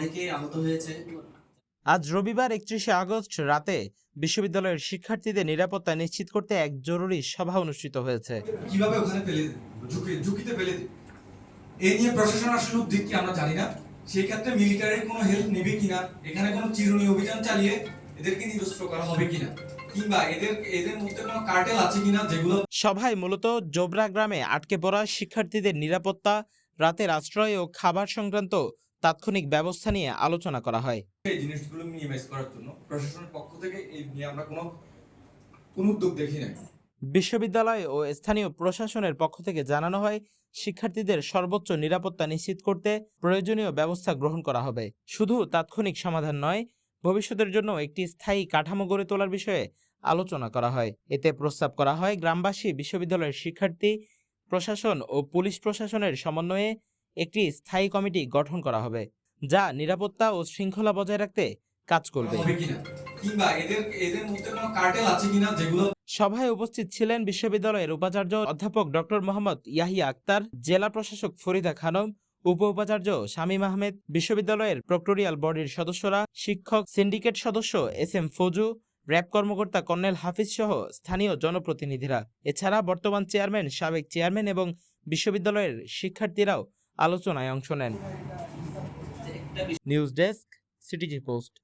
অনেকেই আহত হয়েছে। আজ রবিবার 31শে আগস্ট রাতে বিশ্ববিদ্যালয়ের শিক্ষার্থীদের নিরাপত্তা নিশ্চিত করতে এক জরুরি সভা অনুষ্ঠিত হয়েছে। কিভাবে ওখানে ফেলে ঝুঁকিতে ফেলে এই নিয়ে প্রশাসন আসলে উদ্যোগ কি আমরা জানি না। সেই ক্ষেত্রে মিলিটারির কোনো হেল্প নেবে কিনা, এখানে কোনো চিরুনি অভিযান চালিয়ে এদেরকে নিরস্ত্র করা হবে কিনা, কিংবা এদের মধ্যে কোনো কার্টেল আছে কিনা যেগুলো। সভায় মূলত জোবরা গ্রামে আটকে পড়া শিক্ষার্থীদের নিরাপত্তা, রাতের আশ্রয় ও খাবার সংক্রান্ত তাৎক্ষণিক ব্যবস্থা নিয়ে আলোচনা করা হয়। এই জিনিসগুলো মিনিমাইজ করার জন্য প্রশাসনের পক্ষ থেকে এই নিয়ে আমরা কোনো উদ্যোগ দেখি নাই। বিশ্ববিদ্যালয় ও স্থানীয় প্রশাসনের পক্ষ থেকে জানানো হয়, শিক্ষার্থীদের সর্বোচ্চ নিরাপত্তা নিশ্চিত করতে প্রয়োজনীয় ব্যবস্থা গ্রহণ করা হবে। শুধু তাৎক্ষণিক সমাধান নয়, ভবিষ্যতের জন্য একটি স্থায়ী কাঠামো গড়ে তোলার বিষয়ে আলোচনা করা হয়। এতে প্রস্তাব করা হয় গ্রামবাসী, বিশ্ববিদ্যালয়ের শিক্ষার্থী, প্রশাসন ও পুলিশ প্রশাসনের সমন্বয়ে একটি স্থায়ী কমিটি গঠন করা হবে, যা নিরাপত্তা ও শৃঙ্খলা বজায় রাখতে কাজ করবে। কিংবা এদের মধ্যে কোনো কার্টেল আছে কিনা যেগুলো। সভায় উপস্থিত ছিলেন বিশ্ববিদ্যালয়ের উপাচার্য অধ্যাপক ডক্টর মোহাম্মদ ইয়াহিয়া আক্তার, জেলা প্রশাসক ফরিদা খানম, উপ উপাচার্য শামীম আহমেদ, বিশ্ববিদ্যালয়ের প্রক্টোরিয়াল বডির সদস্যরা, শিক্ষক সিন্ডিকেট সদস্য SM ফজু, র্যাব কর্মকর্তা কর্নেল হাফিজ সহ স্থানীয় জনপ্রতিনিধিরা। এছাড়া বর্তমান চেয়ারম্যান, সাবেক চেয়ারম্যান এবং বিশ্ববিদ্যালয়ের শিক্ষার্থীরাও আলোচনায় অংশ নেন। News desk, CTG post.